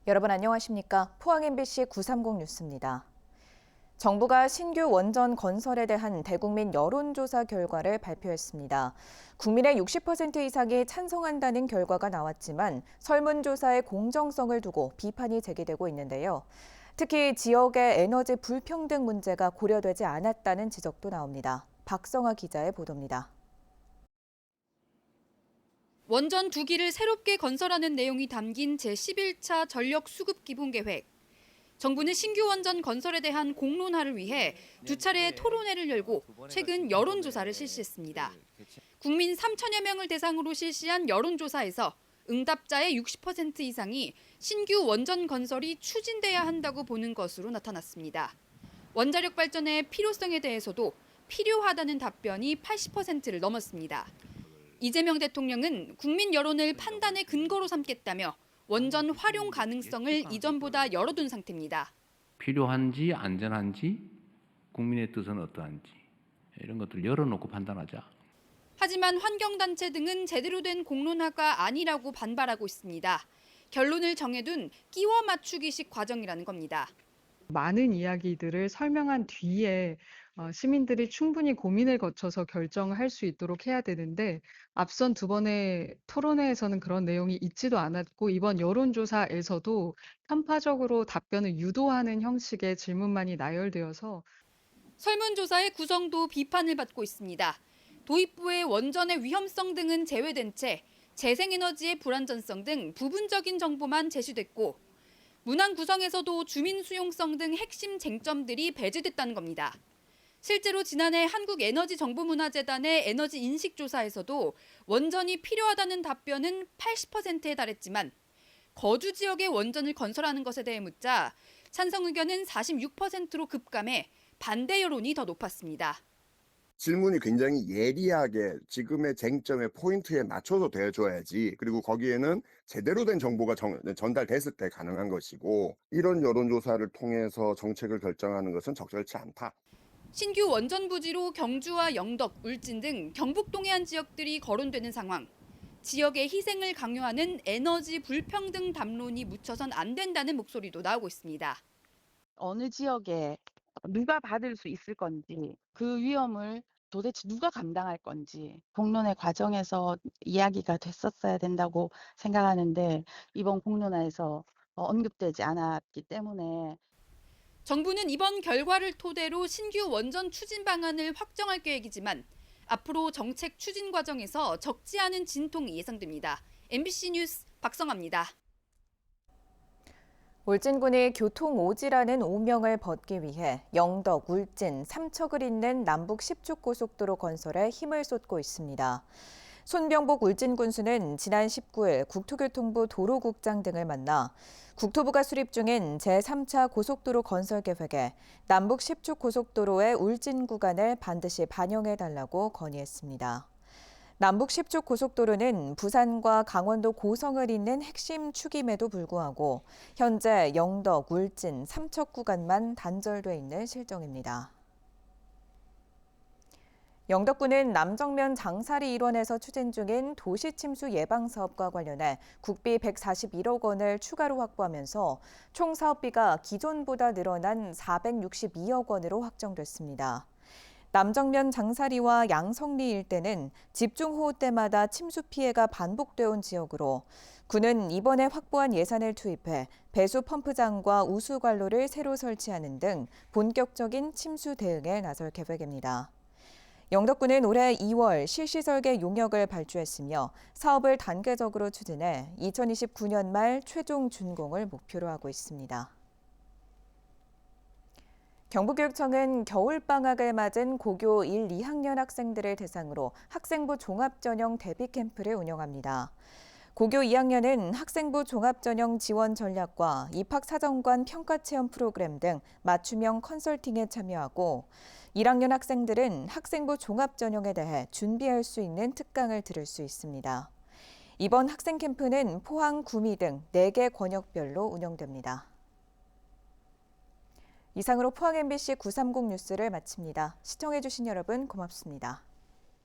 여러분 안녕하십니까? 포항 MBC 930 뉴스입니다. 정부가 신규 원전 건설에 대한 대국민 여론조사 결과를 발표했습니다. 국민의 60% 이상이 찬성한다는 결과가 나왔지만 설문조사의 공정성을 두고 비판이 제기되고 있는데요. 특히 지역의 에너지 불평등 문제가 고려되지 않았다는 지적도 나옵니다. 박성아 기자의 보도입니다. 원전 2기를 새롭게 건설하는 내용이 담긴 제11차 전력 수급 기본 계획. 정부는 신규 원전 건설에 대한 공론화를 위해 2차례 토론회를 열고 최근 여론조사를 실시했습니다. 국민 3천여 명을 대상으로 실시한 여론조사에서 응답자의 60% 이상이 신규 원전 건설이 추진돼야 한다고 보는 것으로 나타났습니다. 원자력 발전의 필요성에 대해서도 필요하다는 답변이 80%를 넘었습니다. 이재명 대통령은 국민 여론을 판단의 근거로 삼겠다며 원전 활용 가능성을 이전보다 열어둔 상태입니다. 필요한지 안전한지 국민의 뜻은 어떠한지 이런 것들 열어놓고 판단하자. 하지만 환경단체 등은 제대로 된 공론화가 아니라고 반발하고 있습니다. 결론을 정해둔 끼워 맞추기식 과정이라는 겁니다. 많은 이야기들을 설명한 뒤에 시민들이 충분히 고민을 거쳐서 결정을 할 수 있도록 해야 되는데 앞선 두 번의 토론회에서는 그런 내용이 있지도 않았고 이번 여론조사에서도 편파적으로 답변을 유도하는 형식의 질문만이 나열되어서 설문조사의 구성도 비판을 받고 있습니다. 도입부의 원전의 위험성 등은 제외된 채 재생에너지의 불안전성 등 부분적인 정보만 제시됐고 문항 구성에서도 주민 수용성 등 핵심 쟁점들이 배제됐다는 겁니다. 실제로 지난해 한국에너지정보문화재단의 에너지 인식조사에서도 원전이 필요하다는 답변은 80%에 달했지만 거주 지역에 원전을 건설하는 것에 대해 묻자 찬성 의견은 46%로 급감해 반대 여론이 더 높았습니다. 질문이 굉장히 예리하게 지금의 쟁점의 포인트에 맞춰서 돼줘야지. 그리고 거기에는 제대로 된 정보가 전달됐을 때 가능한 것이고 이런 여론조사를 통해서 정책을 결정하는 것은 적절치 않다. 신규 원전 부지로 경주와 영덕, 울진 등 경북 동해안 지역들이 거론되는 상황. 지역의 희생을 강요하는 에너지 불평등 담론이 묻혀선 안 된다는 목소리도 나오고 있습니다. 어느 지역에 누가 받을 수 있을 건지 그 위험을 도대체 누가 감당할 건지 공론회 과정에서 이야기가 됐었어야 된다고 생각하는데 이번 공론화에서 언급되지 않았기 때문에 정부는 이번 결과를 토대로 신규 원전 추진 방안을 확정할 계획이지만 앞으로 정책 추진 과정에서 적지 않은 진통이 예상됩니다. MBC 뉴스 박성아입니다. 울진군이 교통오지라는 오명을 벗기 위해 영덕, 울진, 삼척을 잇는 남북 10축 고속도로 건설에 힘을 쏟고 있습니다. 손병복 울진군수는 지난 19일 국토교통부 도로국장 등을 만나 국토부가 수립 중인 제3차 고속도로 건설 계획에 남북 10축 고속도로의 울진 구간을 반드시 반영해달라고 건의했습니다. 남북 10축 고속도로는 부산과 강원도 고성을 잇는 핵심 축임에도 불구하고 현재 영덕, 울진, 삼척 구간만 단절돼 있는 실정입니다. 영덕군은 남정면 장사리 일원에서 추진 중인 도시 침수 예방 사업과 관련해 국비 141억 원을 추가로 확보하면서 총 사업비가 기존보다 늘어난 462억 원으로 확정됐습니다. 남정면 장사리와 양성리 일대는 집중호우 때마다 침수 피해가 반복돼 온 지역으로 군은 이번에 확보한 예산을 투입해 배수 펌프장과 우수관로를 새로 설치하는 등 본격적인 침수 대응에 나설 계획입니다. 영덕군은 올해 2월 실시설계 용역을 발주했으며 사업을 단계적으로 추진해 2029년 말 최종 준공을 목표로 하고 있습니다. 경북교육청은 겨울방학을 맞은 고교 1, 2학년 학생들을 대상으로 학생부 종합전형 대비 캠프를 운영합니다. 고교 2학년은 학생부 종합전형 지원 전략과 입학사정관 평가체험 프로그램 등 맞춤형 컨설팅에 참여하고 1학년 학생들은 학생부 종합전형에 대해 준비할 수 있는 특강을 들을 수 있습니다. 이번 학생 캠프는 포항, 구미 등 4개 권역별로 운영됩니다. 이상으로 포항 MBC 930 뉴스를 마칩니다. 시청해주신 여러분 고맙습니다.